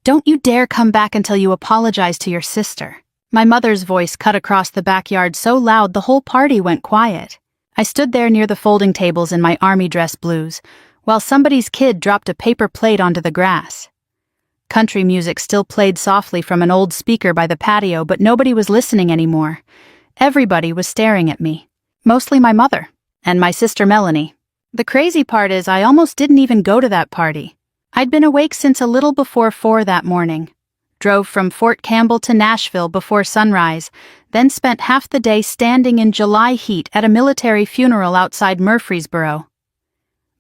"Don't you dare come back until you apologize to your sister." My mother's voice cut across the backyard so loud the whole party went quiet. I stood there near the folding tables in my army dress blues, while somebody's kid dropped a paper plate onto the grass. Country music still played softly from an old speaker by the patio, but nobody was listening anymore. Everybody was staring at me. Mostly my mother, and my sister Melanie. The crazy part is I almost didn't even go to that party. I'd been awake since a little before 4 that morning. Drove from Fort Campbell to Nashville before sunrise, then spent half the day standing in July heat at a military funeral outside Murfreesboro.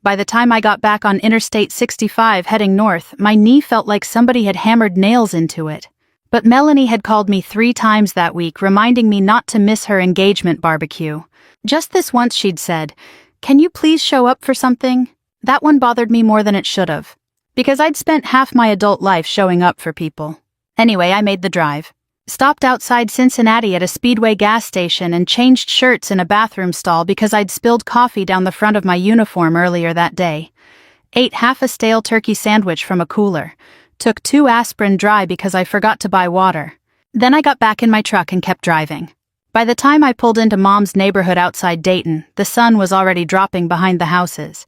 By the time I got back on Interstate 65 heading north, my knee felt like somebody had hammered nails into it. But Melanie had called me 3 times that week, reminding me not to miss her engagement barbecue. Just this once she'd said, "Can you please show up for something?" That one bothered me more than it should have, because I'd spent half my adult life showing up for people. Anyway, I made the drive. Stopped outside Cincinnati at a Speedway gas station and changed shirts in a bathroom stall because I'd spilled coffee down the front of my uniform earlier that day. Ate half a stale turkey sandwich from a cooler. Took 2 aspirin dry because I forgot to buy water. Then I got back in my truck and kept driving. By the time I pulled into Mom's neighborhood outside Dayton, the sun was already dropping behind the houses.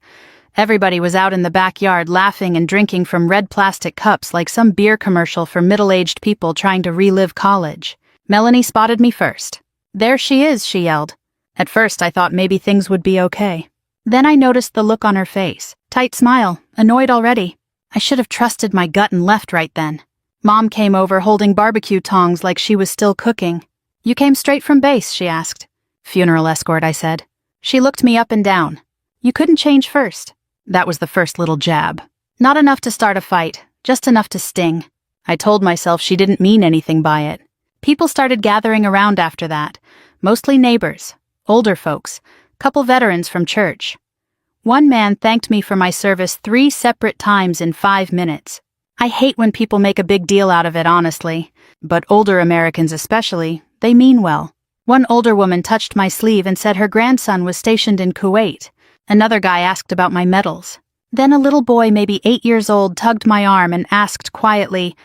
Everybody was out in the backyard laughing and drinking from red plastic cups like some beer commercial for middle-aged people trying to relive college. Melanie spotted me first. "There she is," she yelled. At first I thought maybe things would be okay. Then I noticed the look on her face. Tight smile, annoyed already. I should have trusted my gut and left right then. Mom came over holding barbecue tongs like she was still cooking. "You came straight from base?" she asked. "Funeral escort," I said. She looked me up and down. "You couldn't change first." That was the first little jab. Not enough to start a fight, just enough to sting. I told myself she didn't mean anything by it. People started gathering around after that, mostly neighbors, older folks, couple veterans from church. One man thanked me for my service 3 separate times in 5 minutes. I hate when people make a big deal out of it, honestly, but older Americans especially, they mean well. One older woman touched my sleeve and said her grandson was stationed in Kuwait. Another guy asked about my medals. Then a little boy, maybe 8 years old, tugged my arm and asked quietly,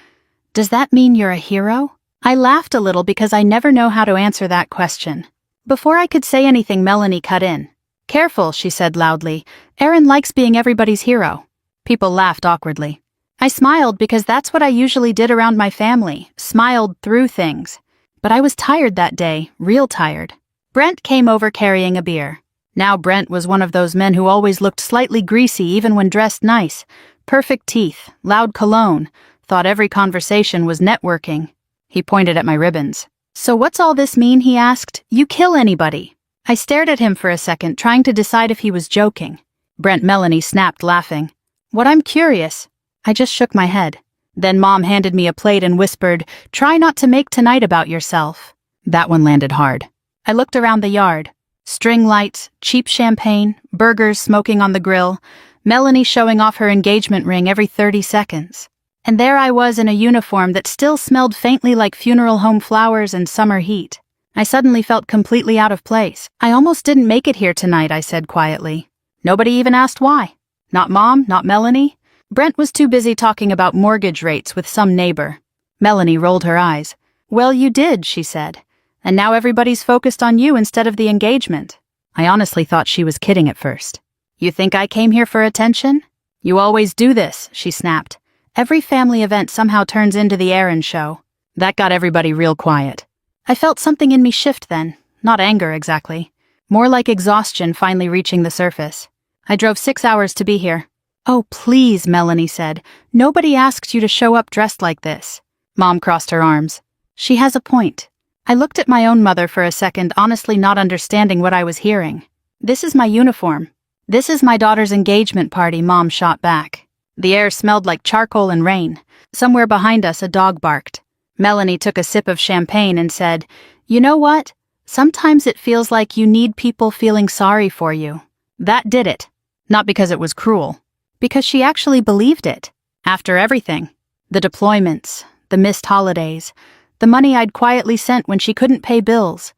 "Does that mean you're a hero?" I laughed a little because I never know how to answer that question. Before I could say anything, Melanie cut in. "Careful," she said loudly. "Aaron likes being everybody's hero." People laughed awkwardly. I smiled because that's what I usually did around my family, smiled through things. But I was tired that day, real tired. Brent came over carrying a beer. Now Brent was one of those men who always looked slightly greasy even when dressed nice. Perfect teeth, loud cologne, thought every conversation was networking. He pointed at my ribbons. "So what's all this mean?" he asked. "You kill anybody." I stared at him for a second, trying to decide if he was joking. Melanie snapped, laughing. "What, I'm curious." I just shook my head. Then Mom handed me a plate and whispered, "Try not to make tonight about yourself." That one landed hard. I looked around the yard. String lights, cheap champagne, burgers smoking on the grill, Melanie showing off her engagement ring every 30 seconds. And there I was in a uniform that still smelled faintly like funeral home flowers and summer heat. I suddenly felt completely out of place. "I almost didn't make it here tonight," I said quietly. Nobody even asked why. Not Mom, not Melanie. Brent was too busy talking about mortgage rates with some neighbor. Melanie rolled her eyes. "Well, you did," she said. "And now everybody's focused on you instead of the engagement." I honestly thought she was kidding at first. "You think I came here for attention?" "You always do this," she snapped. "Every family event somehow turns into the Aaron show." That got everybody real quiet. I felt something in me shift then, not anger exactly. More like exhaustion finally reaching the surface. "I drove 6 hours to be here." "Oh, please," Melanie said. "Nobody asked you to show up dressed like this." Mom crossed her arms. "She has a point." I looked at my own mother for a second, honestly not understanding what I was hearing. "This is my uniform. This is my daughter's engagement party," Mom shot back. The air smelled like charcoal and rain. Somewhere behind us, a dog barked. Melanie took a sip of champagne and said, "You know what? Sometimes it feels like you need people feeling sorry for you." That did it. Not because it was cruel. Because she actually believed it. After everything. The deployments, the missed holidays, the money I'd quietly sent when she couldn't pay bills,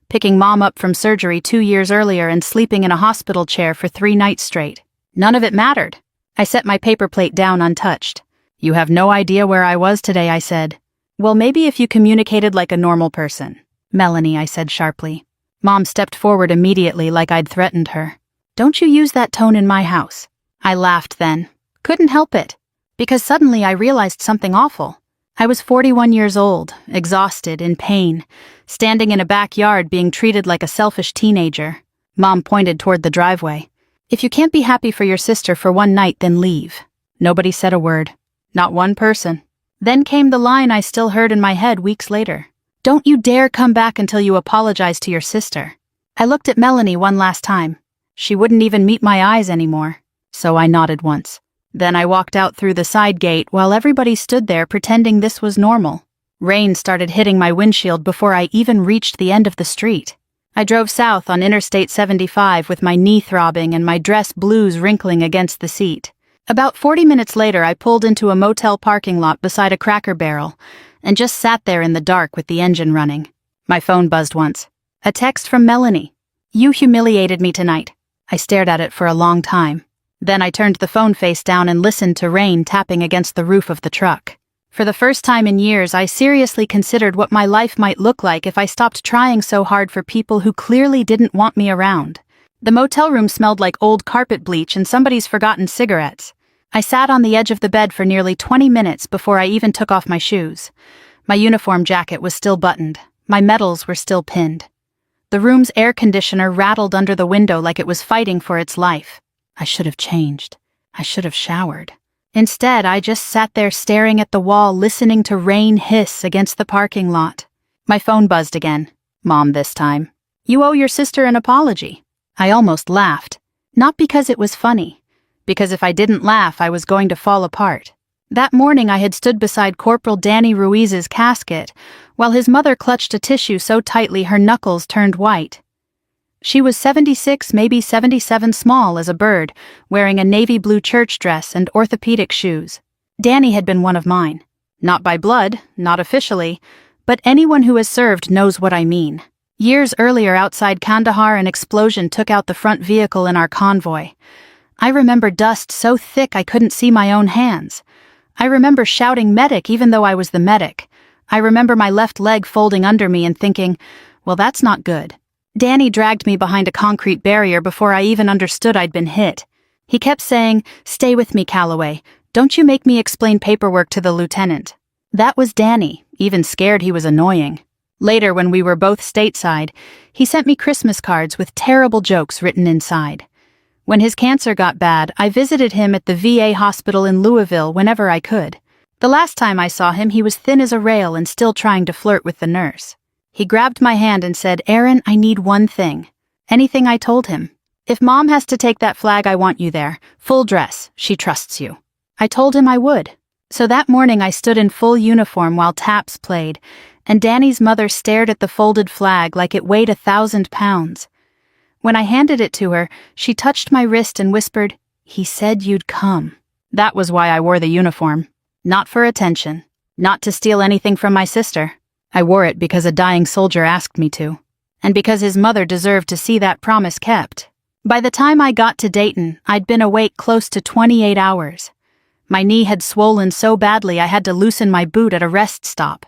picking Mom up from surgery 2 years earlier and sleeping in a hospital chair for 3 nights straight. None of it mattered. I set my paper plate down untouched. You have no idea where I was today, I said. Well, maybe if you communicated like a normal person. Melanie, I said sharply. Mom stepped forward immediately like I'd threatened her. Don't you use that tone in my house. I laughed then. Couldn't help it. Because suddenly I realized something awful. I was 41 years old, exhausted, in pain, standing in a backyard being treated like a selfish teenager. Mom pointed toward the driveway. If you can't be happy for your sister for one night, then leave. Nobody said a word. Not one person. Then came the line I still heard in my head weeks later. Don't you dare come back until you apologize to your sister. I looked at Melanie one last time. She wouldn't even meet my eyes anymore. So I nodded once. Then I walked out through the side gate while everybody stood there pretending this was normal. Rain started hitting my windshield before I even reached the end of the street. I drove south on Interstate 75 with my knee throbbing and my dress blues wrinkling against the seat. About 40 minutes later, I pulled into a motel parking lot beside a Cracker Barrel and just sat there in the dark with the engine running. My phone buzzed once. A text from Melanie. You humiliated me tonight. I stared at it for a long time. Then I turned the phone face down and listened to rain tapping against the roof of the truck. For the first time in years, I seriously considered what my life might look like if I stopped trying so hard for people who clearly didn't want me around. The motel room smelled like old carpet bleach and somebody's forgotten cigarettes. I sat on the edge of the bed for nearly 20 minutes before I even took off my shoes. My uniform jacket was still buttoned. My medals were still pinned. The room's air conditioner rattled under the window like it was fighting for its life. I should have changed. I should have showered. Instead, I just sat there staring at the wall, listening to rain hiss against the parking lot. My phone buzzed again. Mom this time. You owe your sister an apology. I almost laughed. Not because it was funny. Because if I didn't laugh, I was going to fall apart. That morning I had stood beside Corporal Danny Ruiz's casket, while his mother clutched a tissue so tightly her knuckles turned white. She was 76, maybe 77 small as a bird, wearing a navy blue church dress and orthopedic shoes. Danny had been one of mine. Not by blood, not officially, but anyone who has served knows what I mean. Years earlier outside Kandahar, an explosion took out the front vehicle in our convoy. I remember dust so thick I couldn't see my own hands. I remember shouting medic even though I was the medic. I remember my left leg folding under me and thinking, well, that's not good. Danny dragged me behind a concrete barrier before I even understood I'd been hit. He kept saying, stay with me, Calloway. Don't you make me explain paperwork to the lieutenant. That was Danny, even scared he was annoying. Later, when we were both stateside, he sent me Christmas cards with terrible jokes written inside. When his cancer got bad, I visited him at the VA hospital in Louisville whenever I could. The last time I saw him, he was thin as a rail and still trying to flirt with the nurse. He grabbed my hand and said, Aaron, I need one thing. Anything I told him. If Mom has to take that flag, I want you there. Full dress. She trusts you. I told him I would. So that morning I stood in full uniform while taps played, and Danny's mother stared at the folded flag like it weighed 1,000 pounds. When I handed it to her, she touched my wrist and whispered, he said you'd come. That was why I wore the uniform. Not for attention. Not to steal anything from my sister. I wore it because a dying soldier asked me to. And because his mother deserved to see that promise kept. By the time I got to Dayton, I'd been awake close to 28 hours. My knee had swollen so badly I had to loosen my boot at a rest stop.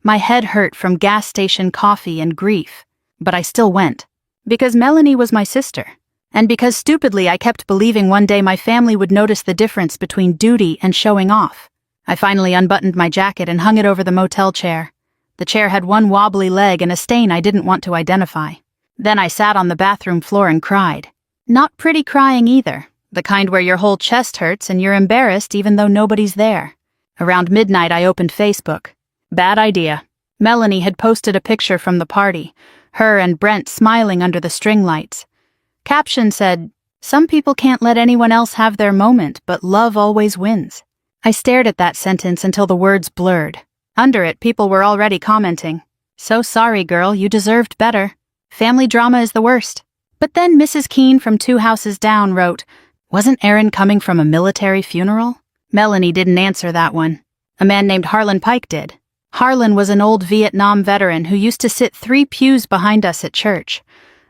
My head hurt from gas station coffee and grief. But I still went. Because Melanie was my sister. And because stupidly I kept believing one day my family would notice the difference between duty and showing off. I finally unbuttoned my jacket and hung it over the motel chair. The chair had one wobbly leg and a stain I didn't want to identify. Then I sat on the bathroom floor and cried. Not pretty crying either, the kind where your whole chest hurts and you're embarrassed even though nobody's there. Around midnight I opened Facebook. Bad idea. Melanie had posted a picture from the party, her and Brent smiling under the string lights. Caption said, some people can't let anyone else have their moment, but love always wins. I stared at that sentence until the words blurred. Under it, people were already commenting. So sorry, girl, you deserved better. Family drama is the worst. But then Mrs. Keene from 2 houses down wrote, wasn't Aaron coming from a military funeral? Melanie didn't answer that one. A man named Harlan Pike did. Harlan was an old Vietnam veteran who used to sit 3 pews behind us at church.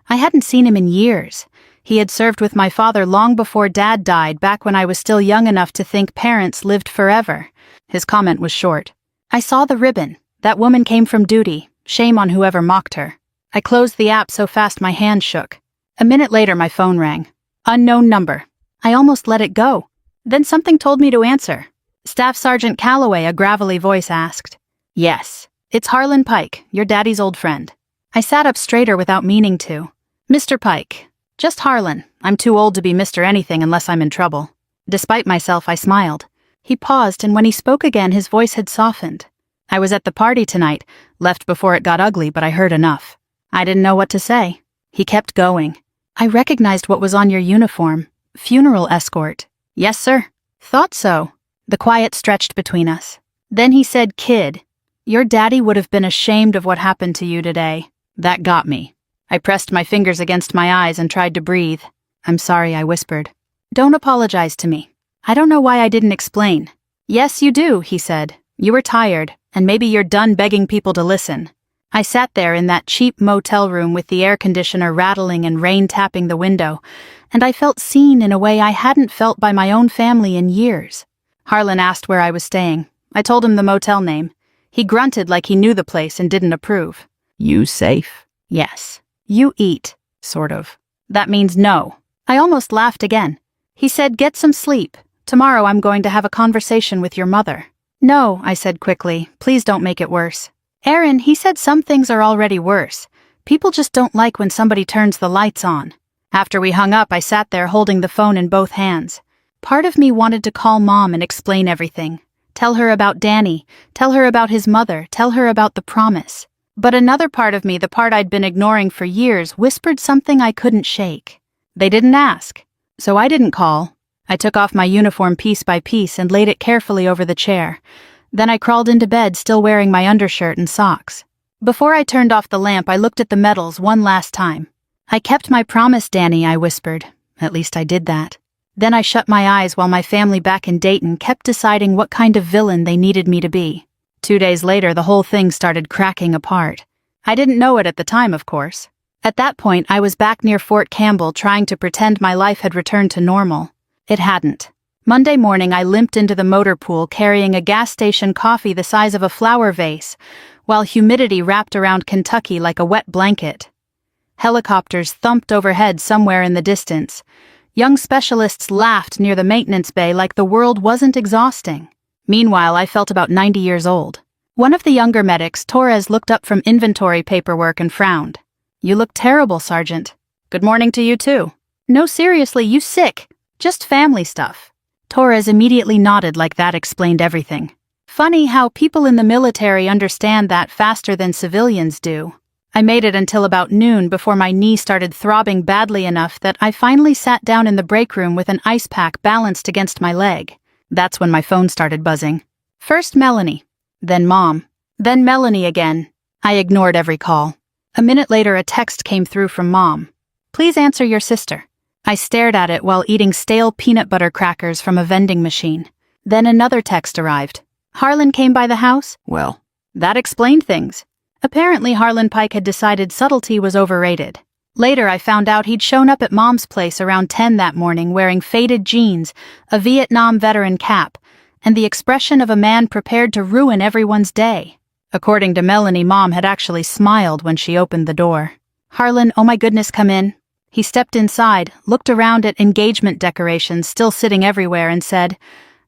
I hadn't seen him in years. He had served with my father long before Dad died, back when I was still young enough to think parents lived forever. His comment was short. I saw the ribbon. That woman came from duty. Shame on whoever mocked her. I closed the app so fast my hand shook. A minute later my phone rang. Unknown number. I almost let it go. Then something told me to answer. Staff Sergeant Calloway, a gravelly voice asked. Yes. It's Harlan Pike, your daddy's old friend. I sat up straighter without meaning to. Mr. Pike. Just Harlan. I'm too old to be Mr. Anything unless I'm in trouble. Despite myself, I smiled. He paused, and when he spoke again, his voice had softened. I was at the party tonight, left before it got ugly, but I heard enough. I didn't know what to say. He kept going. I recognized what was on your uniform. Funeral escort. Yes, sir. Thought so. The quiet stretched between us. Then he said, Kid, your daddy would have been ashamed of what happened to you today. That got me. I pressed my fingers against my eyes and tried to breathe. I'm sorry, I whispered. Don't apologize to me. I don't know why I didn't explain. Yes, you do, he said. You were tired, and maybe you're done begging people to listen. I sat there in that cheap motel room with the air conditioner rattling and rain tapping the window, and I felt seen in a way I hadn't felt by my own family in years. Harlan asked where I was staying. I told him the motel name. He grunted like he knew the place and didn't approve. You safe? Yes. You eat, sort of. That means no. I almost laughed again. He said, get some sleep. Tomorrow I'm going to have a conversation with your mother. No, I said quickly. Please don't make it worse. Aaron, he said some things are already worse. People just don't like when somebody turns the lights on. After we hung up, I sat there holding the phone in both hands. Part of me wanted to call Mom and explain everything. Tell her about Danny. Tell her about his mother. Tell her about the promise. But another part of me, the part I'd been ignoring for years, whispered something I couldn't shake. They didn't ask. So I didn't call. I took off my uniform piece by piece and laid it carefully over the chair. Then I crawled into bed, still wearing my undershirt and socks. Before I turned off the lamp, I looked at the medals one last time. I kept my promise, Danny, I whispered. At least I did that. Then I shut my eyes while my family back in Dayton kept deciding what kind of villain they needed me to be. 2 days later, the whole thing started cracking apart. I didn't know it at the time, of course. At that point, I was back near Fort Campbell trying to pretend my life had returned to normal. It hadn't. Monday morning, I limped into the motor pool carrying a gas station coffee the size of a flower vase, while humidity wrapped around Kentucky like a wet blanket. Helicopters thumped overhead somewhere in the distance. Young specialists laughed near the maintenance bay like the world wasn't exhausting. Meanwhile, I felt about 90 years old. One of the younger medics, Torres, looked up from inventory paperwork and frowned. You look terrible, Sergeant. Good morning to you, too. No, seriously, you sick. Just family stuff. Torres immediately nodded like that explained everything. Funny how people in the military understand that faster than civilians do. I made it until about noon before my knee started throbbing badly enough that I finally sat down in the break room with an ice pack balanced against my leg. That's when my phone started buzzing. First Melanie, then Mom, then Melanie again. I ignored every call. A minute later, a text came through from Mom. Please answer your sister. I stared at it while eating stale peanut butter crackers from a vending machine. Then another text arrived. Harlan came by the house? Well, that explained things. Apparently, Harlan Pike had decided subtlety was overrated. Later, I found out he'd shown up at Mom's place around 10 that morning wearing faded jeans, a Vietnam veteran cap, and the expression of a man prepared to ruin everyone's day. According to Melanie, Mom had actually smiled when she opened the door. Harlan, oh my goodness, come in. He stepped inside, looked around at engagement decorations still sitting everywhere and said,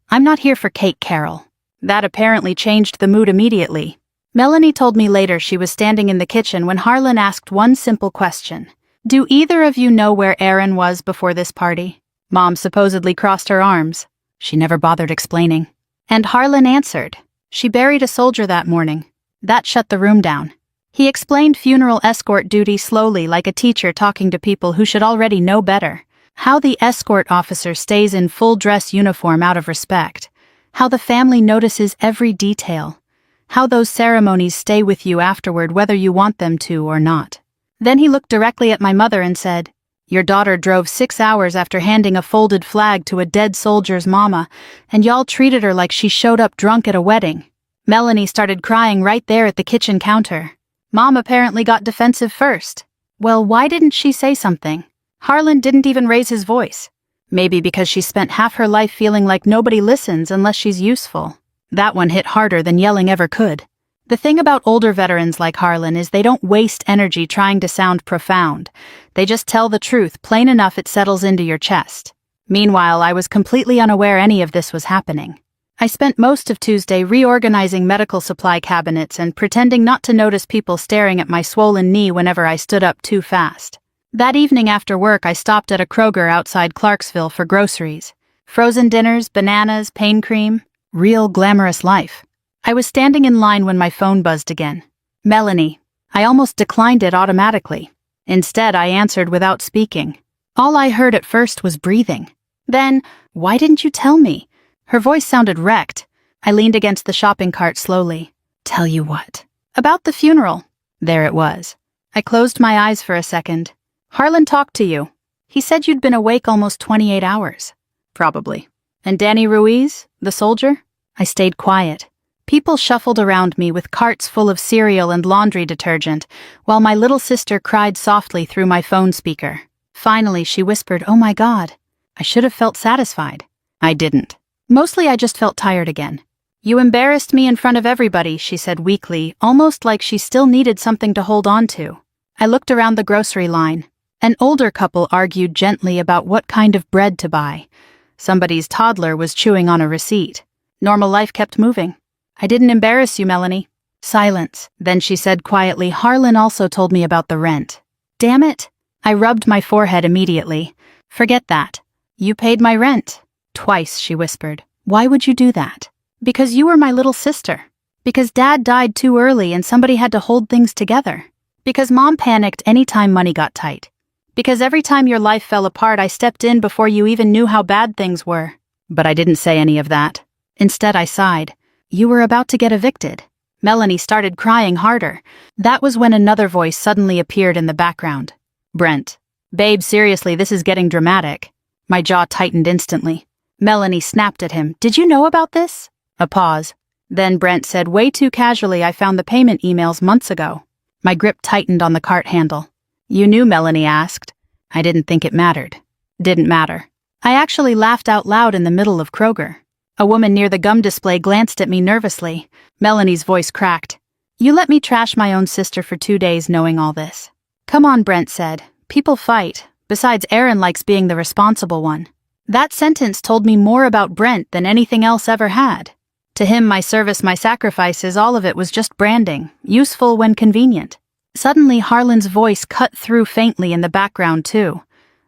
I'm not here for cake, Carol. That apparently changed the mood immediately. Melanie told me later she was standing in the kitchen when Harlan asked one simple question. Do either of you know where Aaron was before this party? Mom supposedly crossed her arms. She never bothered explaining. And Harlan answered. She buried a soldier that morning. That shut the room down. He explained funeral escort duty slowly like a teacher talking to people who should already know better. How the escort officer stays in full dress uniform out of respect. How the family notices every detail. How those ceremonies stay with you afterward whether you want them to or not. Then he looked directly at my mother and said, Your daughter drove 6 hours after handing a folded flag to a dead soldier's mama, and y'all treated her like she showed up drunk at a wedding. Melanie started crying right there at the kitchen counter. Mom apparently got defensive first. Well, why didn't she say something? Harlan didn't even raise his voice. Maybe because she spent half her life feeling like nobody listens unless she's useful. That one hit harder than yelling ever could. The thing about older veterans like Harlan is they don't waste energy trying to sound profound. They just tell the truth plain enough it settles into your chest. Meanwhile, I was completely unaware any of this was happening. I spent most of Tuesday reorganizing medical supply cabinets and pretending not to notice people staring at my swollen knee whenever I stood up too fast. That evening after work, I stopped at a Kroger outside Clarksville for groceries. Frozen dinners, bananas, pain cream. Real glamorous life. I was standing in line when my phone buzzed again. Melanie. I almost declined it automatically. Instead, I answered without speaking. All I heard at first was breathing. Then, "Why didn't you tell me?" Her voice sounded wrecked. I leaned against the shopping cart slowly. "Tell you what?" "About the funeral." There it was. I closed my eyes for a second. "Harlan talked to you. He said you'd been awake almost 28 hours. Probably. And Danny Ruiz, the soldier?" I stayed quiet. People shuffled around me with carts full of cereal and laundry detergent, while my little sister cried softly through my phone speaker. Finally, she whispered, "Oh my God." I should have felt satisfied. I didn't. Mostly I just felt tired again. "You embarrassed me in front of everybody," she said weakly, almost like she still needed something to hold on to. I looked around the grocery line. An older couple argued gently about what kind of bread to buy. Somebody's toddler was chewing on a receipt. Normal life kept moving. "I didn't embarrass you, Melanie." Silence. Then she said quietly, "Harlan also told me about the rent." "Damn it." I rubbed my forehead immediately. "Forget that. You paid my rent." "Twice," she whispered. "Why would you do that?" "Because you were my little sister. Because Dad died too early and somebody had to hold things together. Because Mom panicked any time money got tight. Because every time your life fell apart, I stepped in before you even knew how bad things were." But I didn't say any of that. Instead, I sighed. "You were about to get evicted." Melanie started crying harder. That was when another voice suddenly appeared in the background. "Brent. Babe, seriously, this is getting dramatic." My jaw tightened instantly. Melanie snapped at him. "Did you know about this?" A pause. Then Brent said way too casually, "I found the payment emails months ago." My grip tightened on the cart handle. "You knew?" Melanie asked. I didn't think it mattered. Didn't matter. I actually laughed out loud in the middle of Kroger. A woman near the gum display glanced at me nervously. Melanie's voice cracked. "You let me trash my own sister for 2 days knowing all this." "Come on," Brent said. "People fight. Besides, Aaron likes being the responsible one." That sentence told me more about Brent than anything else ever had. To him, my service, my sacrifices, all of it was just branding, useful when convenient. Suddenly, Harlan's voice cut through faintly in the background, too.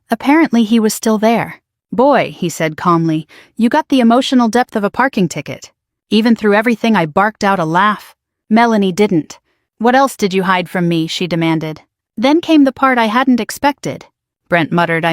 Apparently, he was still there. "Boy," he said calmly, "you got the emotional depth of a parking ticket." Even through everything, I barked out a laugh. Melanie didn't. "What else did you hide from me?" she demanded. Then came the part I hadn't expected. Brent muttered,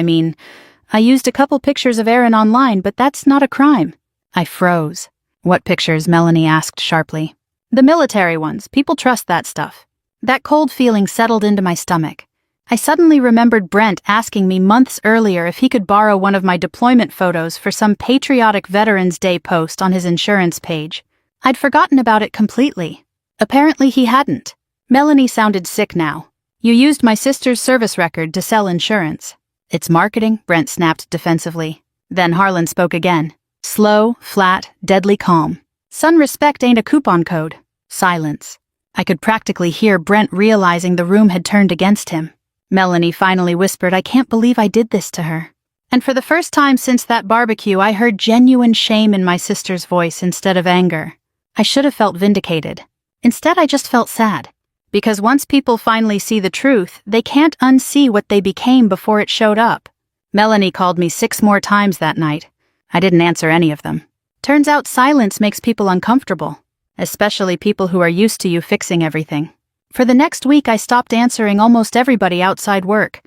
I used a couple pictures of Aaron online, but that's not a crime." I froze. "What pictures?" Melanie asked sharply. "The military ones. People trust that stuff." That cold feeling settled into my stomach. I suddenly remembered Brent asking me months earlier if he could borrow one of my deployment photos for some patriotic Veterans Day post on his insurance page. I'd forgotten about it completely. Apparently he hadn't. Melanie sounded sick now. "You used my sister's service record to sell insurance." "It's marketing," Brent snapped defensively. Then Harlan spoke again. Slow, flat, deadly calm. "Son, respect ain't a coupon code." Silence. I could practically hear Brent realizing the room had turned against him. Melanie finally whispered, "I can't believe I did this to her." And for the first time since that barbecue, I heard genuine shame in my sister's voice instead of anger. I should have felt vindicated. Instead, I just felt sad. Because once people finally see the truth, they can't unsee what they became before it showed up. Melanie called me 6 more times that night. I didn't answer any of them. Turns out silence makes people uncomfortable, especially people who are used to you fixing everything. For the next week, I stopped answering almost everybody outside work.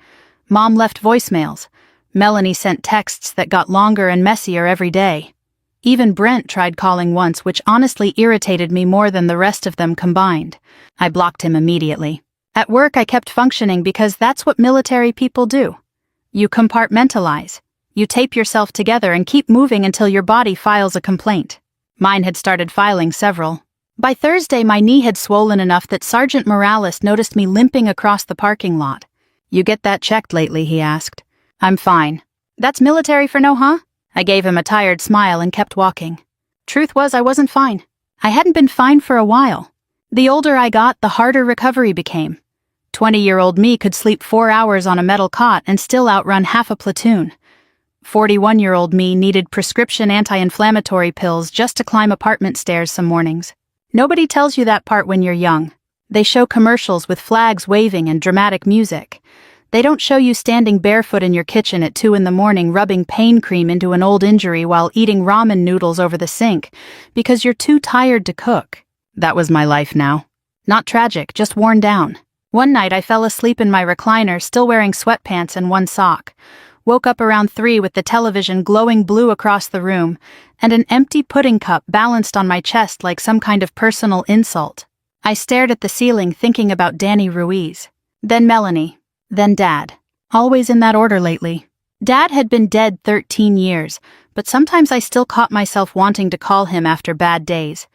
Mom left voicemails. Melanie sent texts that got longer and messier every day. Even Brent tried calling once, which honestly irritated me more than the rest of them combined. I blocked him immediately. At work, I kept functioning because that's what military people do. You compartmentalize. You tape yourself together and keep moving until your body files a complaint. Mine had started filing several. By Thursday, my knee had swollen enough that Sergeant Morales noticed me limping across the parking lot. "You get that checked lately?" he asked. "I'm fine." "That's military for no, huh?" I gave him a tired smile and kept walking. Truth was, I wasn't fine. I hadn't been fine for a while. The older I got, the harder recovery became. 20-year-old me could sleep 4 hours on a metal cot and still outrun half a platoon. 41-year-old me needed prescription anti-inflammatory pills just to climb apartment stairs some mornings. Nobody tells you that part when you're young. They show commercials with flags waving and dramatic music. They don't show you standing barefoot in your kitchen at 2 a.m. rubbing pain cream into an old injury while eating ramen noodles over the sink because you're too tired to cook. That was my life now. Not tragic, just worn down. One night I fell asleep in my recliner, still wearing sweatpants and one sock. Woke up around 3 with the television glowing blue across the room and an empty pudding cup balanced on my chest like some kind of personal insult. I stared at the ceiling thinking about Danny Ruiz. Then Melanie. Then Dad. Always in that order lately. Dad had been dead 13 years, but sometimes I still caught myself wanting to call him after bad days.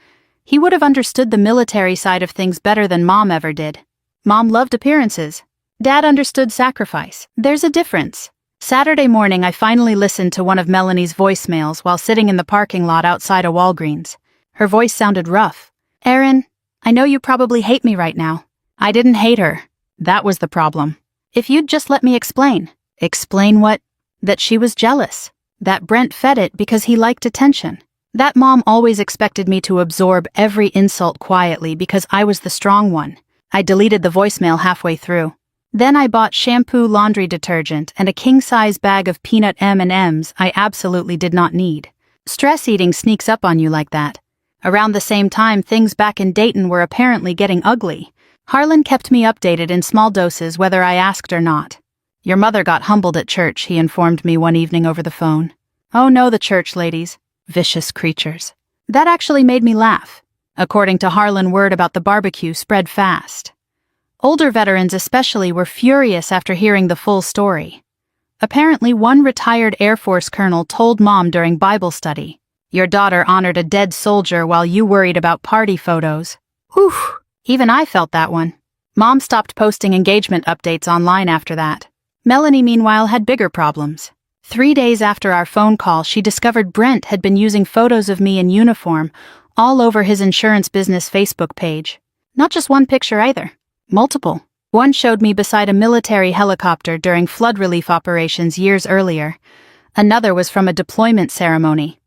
He would have understood the military side of things better than Mom ever did. Mom loved appearances. Dad understood sacrifice. There's a difference. Saturday morning, I finally listened to one of Melanie's voicemails while sitting in the parking lot outside a Walgreens. Her voice sounded rough. "Erin, I know you probably hate me right now." I didn't hate her. That was the problem. If you'd just let me explain. Explain what? That she was jealous. That Brent fed it because he liked attention. That Mom always expected me to absorb every insult quietly because I was the strong one. I deleted the voicemail halfway through. Then I bought shampoo, laundry detergent, and a king-size bag of peanut M&Ms I absolutely did not need. Stress eating sneaks up on you like that. Around the same time, things back in Dayton were apparently getting ugly. Harlan kept me updated in small doses whether I asked or not. "Your mother got humbled at church," he informed me one evening over the phone. Oh no, the church ladies. Vicious creatures. That actually made me laugh. According to Harlan, word about the barbecue spread fast. Older veterans especially were furious after hearing the full story. Apparently, one retired Air Force colonel told Mom during Bible study, "Your daughter honored a dead soldier while you worried about party photos." Whew, even I felt that one. Mom stopped posting engagement updates online after that. Melanie, meanwhile, had bigger problems. 3 days after our phone call, she discovered Brent had been using photos of me in uniform all over his insurance business Facebook page. Not just one picture either. Multiple. One showed me beside a military helicopter during flood relief operations years earlier. Another was from a deployment ceremony.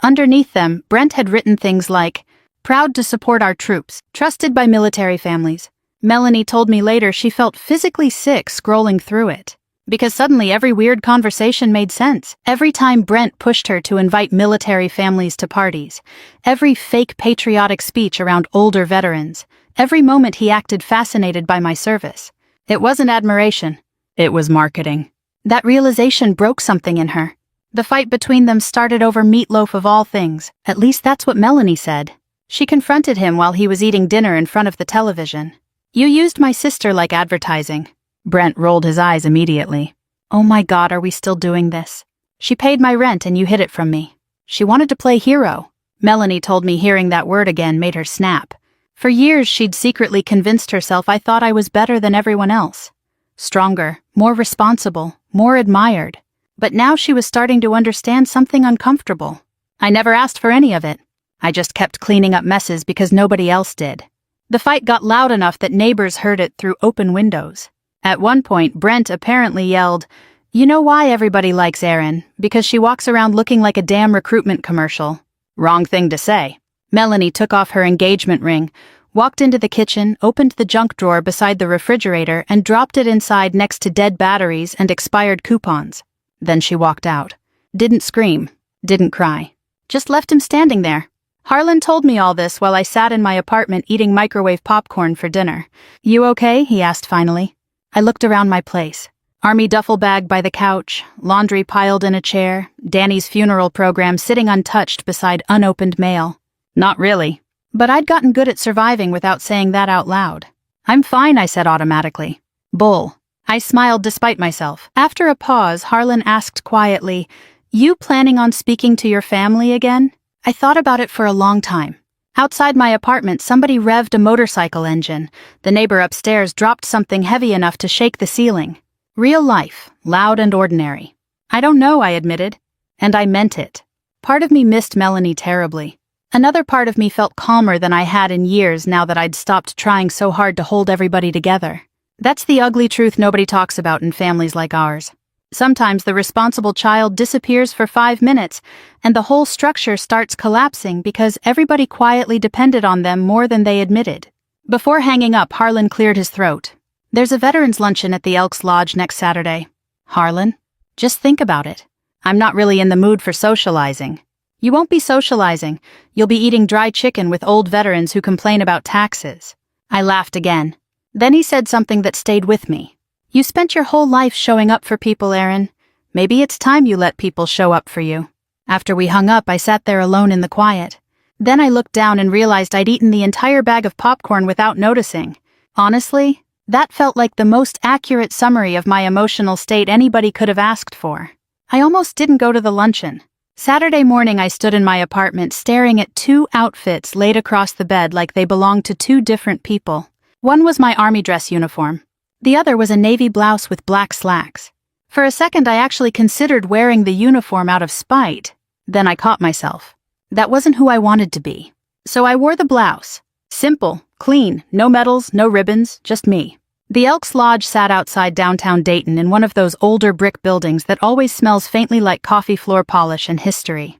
Underneath them, Brent had written things like, "Proud to support our troops, trusted by military families." Melanie told me later she felt physically sick scrolling through it. Because suddenly every weird conversation made sense. Every time Brent pushed her to invite military families to parties. Every fake patriotic speech around older veterans. Every moment he acted fascinated by my service. It wasn't admiration. It was marketing. That realization broke something in her. The fight between them started over meatloaf of all things. At least that's what Melanie said. She confronted him while he was eating dinner in front of the television. "You used my sister like advertising." Brent rolled his eyes immediately. "Oh my God, are we still doing this? She paid my rent and you hid it from me. She wanted to play hero." Melanie told me hearing that word again made her snap. For years she'd secretly convinced herself I thought I was better than everyone else. Stronger, more responsible, more admired. But now she was starting to understand something uncomfortable. I never asked for any of it. I just kept cleaning up messes because nobody else did. The fight got loud enough that neighbors heard it through open windows. At one point, Brent apparently yelled, "You know why everybody likes Erin? Because she walks around looking like a damn recruitment commercial." Wrong thing to say. Melanie took off her engagement ring, walked into the kitchen, opened the junk drawer beside the refrigerator, and dropped it inside next to dead batteries and expired coupons. Then she walked out. Didn't scream. Didn't cry. Just left him standing there. Harlan told me all this while I sat in my apartment eating microwave popcorn for dinner. "You okay?" he asked finally. I looked around my place. Army duffel bag by the couch, laundry piled in a chair, Danny's funeral program sitting untouched beside unopened mail. Not really. But I'd gotten good at surviving without saying that out loud. "I'm fine," I said automatically. "Bull." I smiled despite myself. After a pause, Harlan asked quietly, "You planning on speaking to your family again?" I thought about it for a long time. Outside my apartment, somebody revved a motorcycle engine. The neighbor upstairs dropped something heavy enough to shake the ceiling. Real life, loud and ordinary. "I don't know," I admitted. And I meant it. Part of me missed Melanie terribly. Another part of me felt calmer than I had in years now that I'd stopped trying so hard to hold everybody together. That's the ugly truth nobody talks about in families like ours. Sometimes the responsible child disappears for 5 minutes, and the whole structure starts collapsing because everybody quietly depended on them more than they admitted. Before hanging up, Harlan cleared his throat. There's a veterans luncheon at the Elks Lodge next Saturday. Harlan, just think about it. I'm not really in the mood for socializing. You won't be socializing. You'll be eating dry chicken with old veterans who complain about taxes. I laughed again. Then he said something that stayed with me. You spent your whole life showing up for people, Aaron. Maybe it's time you let people show up for you. After we hung up, I sat there alone in the quiet. Then I looked down and realized I'd eaten the entire bag of popcorn without noticing. Honestly, that felt like the most accurate summary of my emotional state anybody could have asked for. I almost didn't go to the luncheon. Saturday morning, I stood in my apartment staring at 2 outfits laid across the bed like they belonged to 2 different people. One was my army dress uniform. The other was a navy blouse with black slacks. For a second, I actually considered wearing the uniform out of spite. Then I caught myself. That wasn't who I wanted to be. So I wore the blouse. Simple, clean, no medals, no ribbons, just me. The Elks Lodge sat outside downtown Dayton in one of those older brick buildings that always smells faintly like coffee floor polish and history.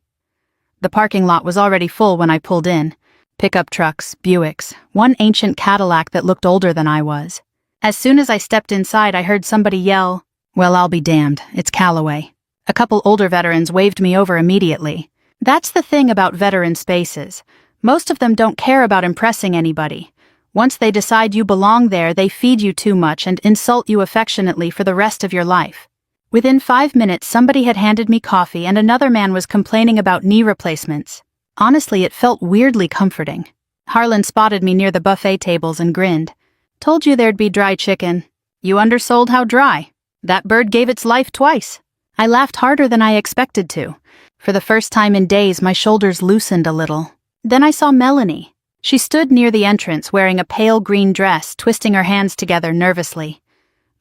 The parking lot was already full when I pulled in. Pickup trucks, Buicks, one ancient Cadillac that looked older than I was. As soon as I stepped inside, I heard somebody yell, "Well, I'll be damned, it's Calloway." A couple older veterans waved me over immediately. That's the thing about veteran spaces. Most of them don't care about impressing anybody. Once they decide you belong there, they feed you too much and insult you affectionately for the rest of your life. Within 5 minutes, somebody had handed me coffee and another man was complaining about knee replacements. Honestly, it felt weirdly comforting. Harlan spotted me near the buffet tables and grinned. Told you there'd be dry chicken. You undersold how dry. That bird gave its life twice. I laughed harder than I expected to. For the first time in days, my shoulders loosened a little. Then I saw Melanie. She stood near the entrance wearing a pale green dress, twisting her hands together nervously.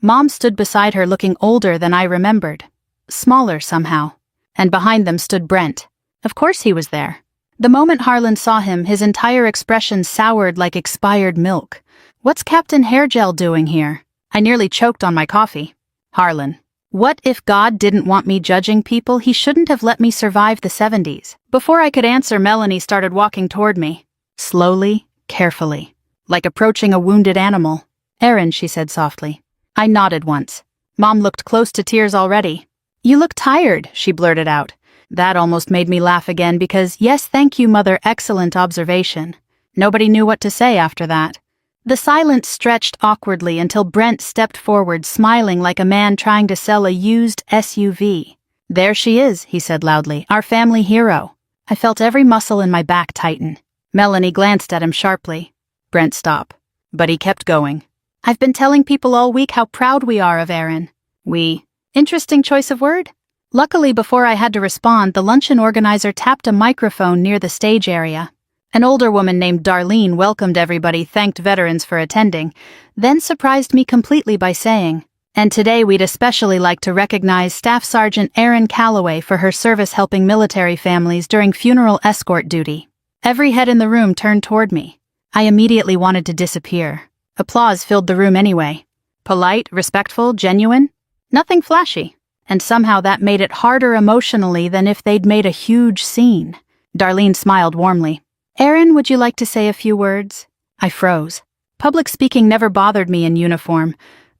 Mom stood beside her looking older than I remembered. Smaller somehow. And behind them stood Brent. Of course he was there. The moment Harlan saw him, his entire expression soured like expired milk. What's Captain Hairgel doing here? I nearly choked on my coffee. Harlan. What if God didn't want me judging people? He shouldn't have let me survive the 70s. Before I could answer, Melanie started walking toward me. Slowly, carefully. Like approaching a wounded animal. Aaron, she said softly. I nodded once. Mom looked close to tears already. You look tired, she blurted out. That almost made me laugh again because, yes, thank you, Mother, excellent observation. Nobody knew what to say after that. The silence stretched awkwardly until Brent stepped forward, smiling like a man trying to sell a used SUV. There she is, he said loudly, our family hero. I felt every muscle in my back tighten. Melanie glanced at him sharply. Brent, stop. But he kept going. I've been telling people all week how proud we are of Aaron. We. Interesting choice of word? Luckily, before I had to respond, the luncheon organizer tapped a microphone near the stage area. An older woman named Darlene welcomed everybody, thanked veterans for attending, then surprised me completely by saying, and today we'd especially like to recognize Staff Sergeant Erin Calloway for her service helping military families during funeral escort duty. Every head in the room turned toward me. I immediately wanted to disappear. Applause filled the room anyway. Polite, respectful, genuine. Nothing flashy. And somehow that made it harder emotionally than if they'd made a huge scene. Darlene smiled warmly. Aaron, would you like to say a few words? I froze. Public speaking never bothered me in uniform,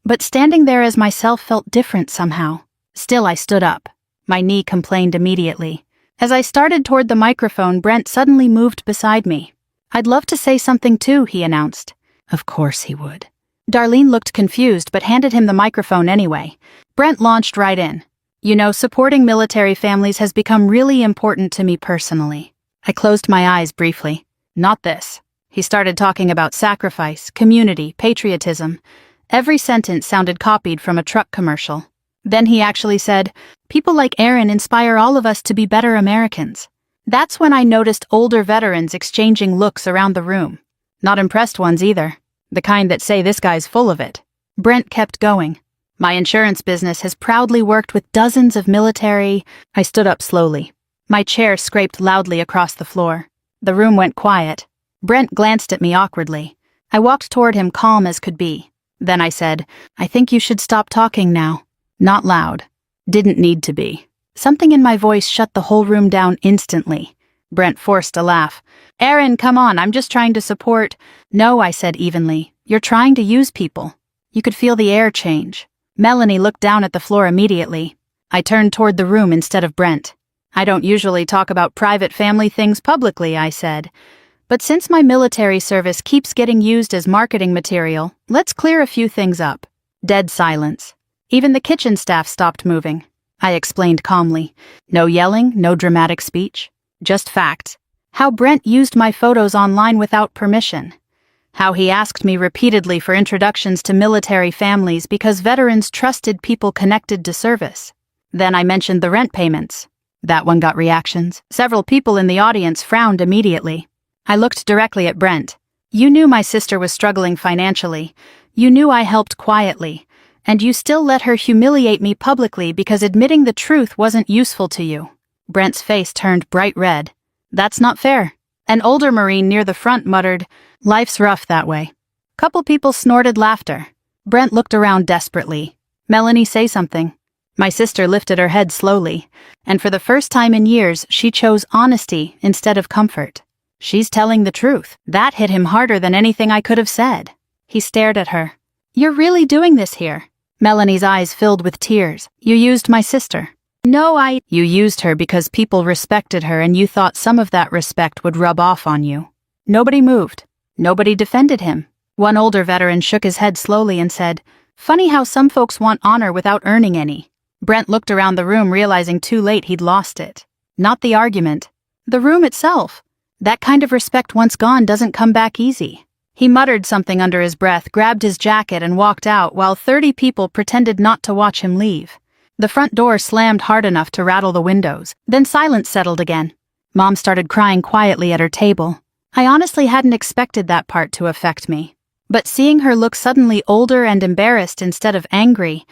but standing there as myself felt different somehow. Still, I stood up. My knee complained immediately. As I started toward the microphone, Brent suddenly moved beside me. I'd love to say something too, he announced. Of course he would. Darlene looked confused but handed him the microphone anyway. Brent launched right in. You know, supporting military families has become really important to me personally. I closed my eyes briefly. Not this. He started talking about sacrifice, community, patriotism. Every sentence sounded copied from a truck commercial. Then he actually said, people like Aaron inspire all of us to be better Americans. That's when I noticed older veterans exchanging looks around the room. Not impressed ones either. The kind that say this guy's full of it. Brent kept going. My insurance business has proudly worked with dozens of military. I stood up slowly. My chair scraped loudly across the floor. The room went quiet. Brent glanced at me awkwardly. I walked toward him calm as could be. Then I said, "I think you should stop talking now." Not loud. Didn't need to be. Something in my voice shut the whole room down instantly. Brent forced a laugh. "Erin, come on, I'm just trying to support." "No," I said evenly. "You're trying to use people." You could feel the air change. Melanie looked down at the floor immediately. I turned toward the room instead of Brent. "I don't usually talk about private family things publicly," I said. "But since my military service keeps getting used as marketing material, let's clear a few things up." Dead silence. Even the kitchen staff stopped moving. I explained calmly. No yelling, no dramatic speech. Just facts. How Brent used my photos online without permission. How he asked me repeatedly for introductions to military families because veterans trusted people connected to service. Then I mentioned the rent payments. That one got reactions. Several people in the audience frowned immediately. I looked directly at Brent. "You knew my sister was struggling financially. You knew I helped quietly. And you still let her humiliate me publicly because admitting the truth wasn't useful to you." Brent's face turned bright red. "That's not fair." An older Marine near the front muttered, "Life's rough that way." Couple people snorted laughter. Brent looked around desperately. "Melanie, say something." My sister lifted her head slowly, and for the first time in years she chose honesty instead of comfort. "She's telling the truth." That hit him harder than anything I could have said. He stared at her. "You're really doing this here?" Melanie's eyes filled with tears. "You used my sister." "No, You used her because people respected her and you thought some of that respect would rub off on you." Nobody moved. Nobody defended him. One older veteran shook his head slowly and said, "Funny how some folks want honor without earning any." Brent looked around the room, realizing too late he'd lost it. Not the argument. The room itself. That kind of respect once gone doesn't come back easy. He muttered something under his breath, grabbed his jacket and walked out while 30 people pretended not to watch him leave. The front door slammed hard enough to rattle the windows. Then silence settled again. Mom started crying quietly at her table. I honestly hadn't expected that part to affect me. But seeing her look suddenly older and embarrassed instead of angry,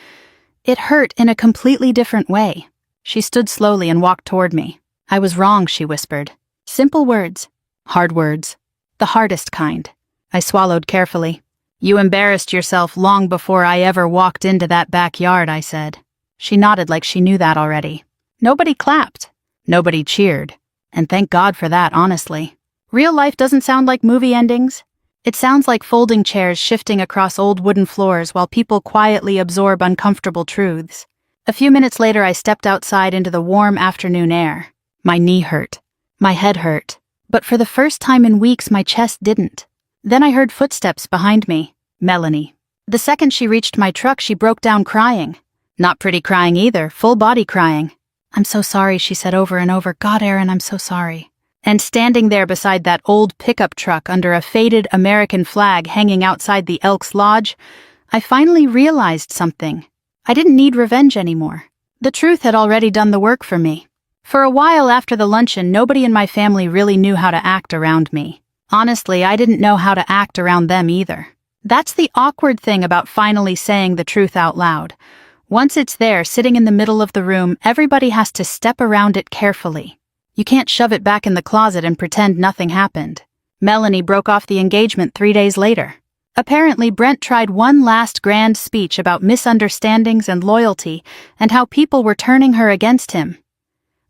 it hurt in a completely different way. She stood slowly and walked toward me. "I was wrong," she whispered. Simple words. Hard words. The hardest kind. I swallowed carefully. "You embarrassed yourself long before I ever walked into that backyard," I said. She nodded like she knew that already. Nobody clapped. Nobody cheered. And thank God for that, honestly. Real life doesn't sound like movie endings. It sounds like folding chairs shifting across old wooden floors while people quietly absorb uncomfortable truths. A few minutes later, I stepped outside into the warm afternoon air. My knee hurt. My head hurt. But for the first time in weeks, my chest didn't. Then I heard footsteps behind me. Melanie. The second she reached my truck, she broke down crying. Not pretty crying either, full body crying. "I'm so sorry," she said over and over. "God, Erin, I'm so sorry." And standing there beside that old pickup truck under a faded American flag hanging outside the Elks Lodge, I finally realized something. I didn't need revenge anymore. The truth had already done the work for me. For a while after the luncheon, nobody in my family really knew how to act around me. Honestly, I didn't know how to act around them either. That's the awkward thing about finally saying the truth out loud. Once it's there, sitting in the middle of the room, everybody has to step around it carefully. You can't shove it back in the closet and pretend nothing happened. Melanie broke off the engagement 3 days later. Apparently, Brent tried one last grand speech about misunderstandings and loyalty and how people were turning her against him.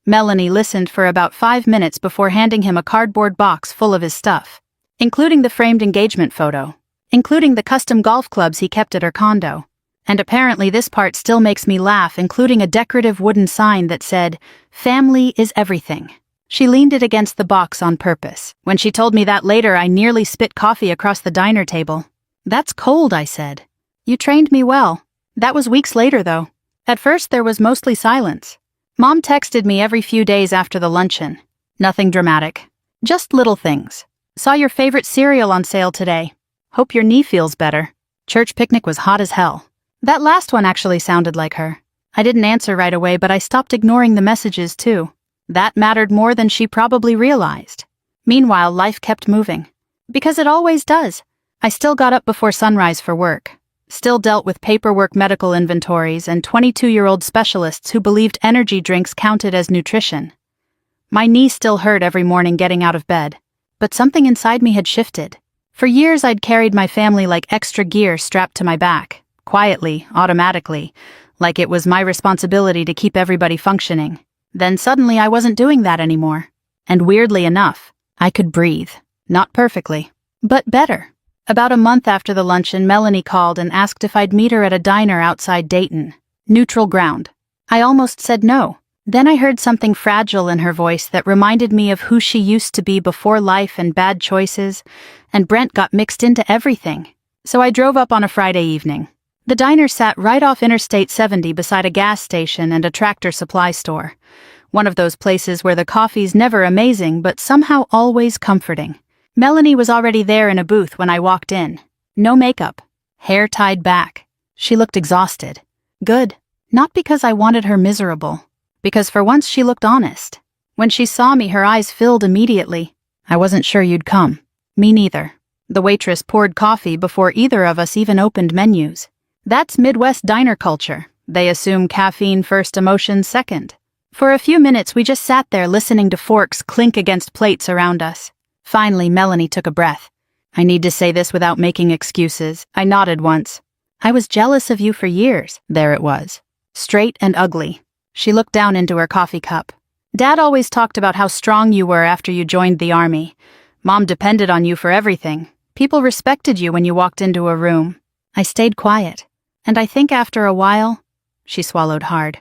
Melanie listened for about 5 minutes before handing him a cardboard box full of his stuff, including the framed engagement photo, including the custom golf clubs he kept at her condo. And apparently this part still makes me laugh, including a decorative wooden sign that said, "Family is everything." She leaned it against the box on purpose. When she told me that later, I nearly spit coffee across the diner table. "That's cold," I said. "You trained me well." That was weeks later, though. At first, there was mostly silence. Mom texted me every few days after the luncheon. Nothing dramatic. Just little things. "Saw your favorite cereal on sale today. Hope your knee feels better. Church picnic was hot as hell." That last one actually sounded like her. I didn't answer right away, but I stopped ignoring the messages too. That mattered more than she probably realized. Meanwhile, life kept moving. Because it always does. I still got up before sunrise for work. Still dealt with paperwork, medical inventories, and 22-year-old specialists who believed energy drinks counted as nutrition. My knee still hurt every morning getting out of bed. but something inside me had shifted. For years I'd carried my family like extra gear strapped to my back, quietly, automatically, like it was my responsibility to keep everybody functioning. Then suddenly I wasn't doing that anymore. And weirdly enough, I could breathe. Not perfectly, but better. About a month after the luncheon, Melanie called and asked if I'd meet her at a diner outside Dayton. Neutral ground. I almost said no. Then I heard something fragile in her voice that reminded me of who she used to be before life and bad choices, and Brent got mixed into everything. So I drove up on a Friday evening. The diner sat right off Interstate 70 beside a gas station and a Tractor Supply store. One of those places where the coffee's never amazing but somehow always comforting. Melanie was already there in a booth when I walked in. No makeup. Hair tied back. She looked exhausted. Good. Not because I wanted her miserable. Because for once she looked honest. When she saw me, her eyes filled immediately. I wasn't sure you'd come. Me neither. The waitress poured coffee before either of us even opened menus. That's Midwest diner culture. They assume caffeine first, emotions second. For a few minutes we just sat there listening to forks clink against plates around us. Finally, Melanie took a breath. I need to say this without making excuses. I nodded once. I was jealous of you for years. There it was. Straight and ugly. She looked down into her coffee cup. Dad always talked about how strong you were after you joined the army. Mom depended on you for everything. People respected you when you walked into a room. I stayed quiet. And I think after a while, she swallowed hard,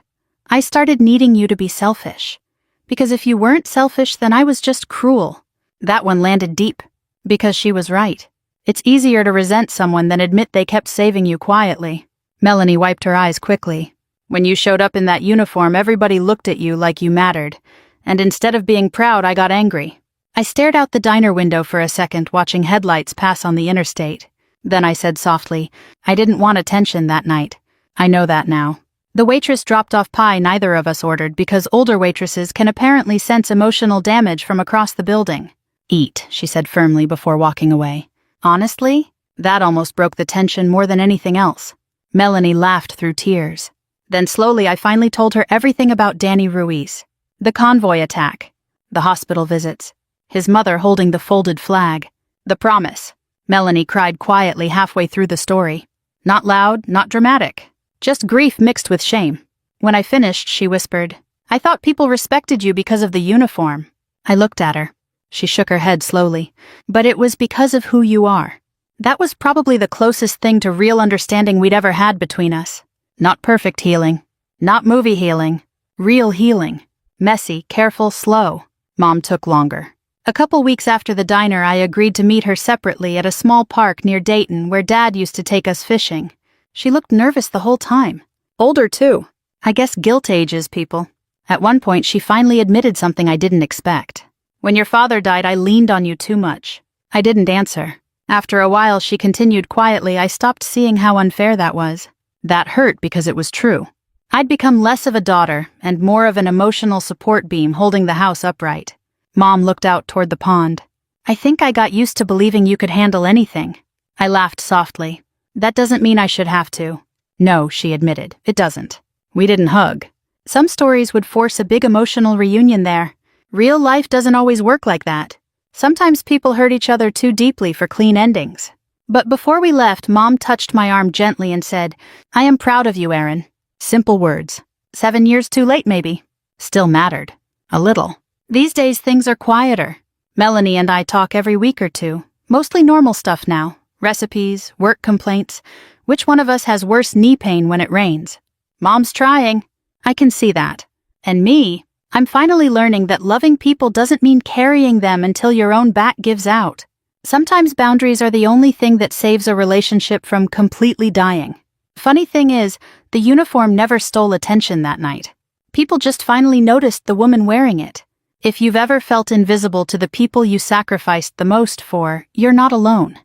I started needing you to be selfish. Because if you weren't selfish, then I was just cruel. That one landed deep. Because she was right. It's easier to resent someone than admit they kept saving you quietly. Melanie wiped her eyes quickly. When you showed up in that uniform, everybody looked at you like you mattered. And instead of being proud, I got angry. I stared out the diner window for a second, watching headlights pass on the interstate. Then I said softly, I didn't want attention that night. I know that now. The waitress dropped off pie neither of us ordered because older waitresses can apparently sense emotional damage from across the building. Eat, she said firmly before walking away. Honestly, that almost broke the tension more than anything else. Melanie laughed through tears. Then slowly I finally told her everything about Danny Ruiz. The convoy attack. The hospital visits. His mother holding the folded flag. The promise. Melanie cried quietly halfway through the story. Not loud, not dramatic. Just grief mixed with shame. When I finished, she whispered, I thought people respected you because of the uniform. I looked at her. She shook her head slowly. But it was because of who you are. That was probably the closest thing to real understanding we'd ever had between us. Not perfect healing. Not movie healing. Real healing. Messy, careful, slow. Mom took longer. A couple weeks after the diner, I agreed to meet her separately at a small park near Dayton where Dad used to take us fishing. She looked nervous the whole time. Older, too. I guess guilt ages people. At one point, she finally admitted something I didn't expect. When your father died, I leaned on you too much. I didn't answer. After a while, she continued quietly, I stopped seeing how unfair that was. That hurt because it was true. I'd become less of a daughter and more of an emotional support beam holding the house upright. Mom looked out toward the pond. I think I got used to believing you could handle anything. I laughed softly. That doesn't mean I should have to. No, she admitted, it doesn't. We didn't hug. Some stories would force a big emotional reunion there. Real life doesn't always work like that. Sometimes people hurt each other too deeply for clean endings. But before we left, Mom touched my arm gently and said, I am proud of you, Aaron. Simple words. 7 years too late, maybe. Still mattered. A little. These days things are quieter. Melanie and I talk every week or two. Mostly normal stuff now. Recipes, work complaints. Which one of us has worse knee pain when it rains? Mom's trying. I can see that. And me, I'm finally learning that loving people doesn't mean carrying them until your own back gives out. Sometimes boundaries are the only thing that saves a relationship from completely dying. Funny thing is, the uniform never stole attention that night. People just finally noticed the woman wearing it. If you've ever felt invisible to the people you sacrificed the most for, you're not alone.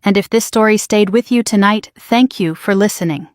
And if this story stayed with you tonight, thank you for listening.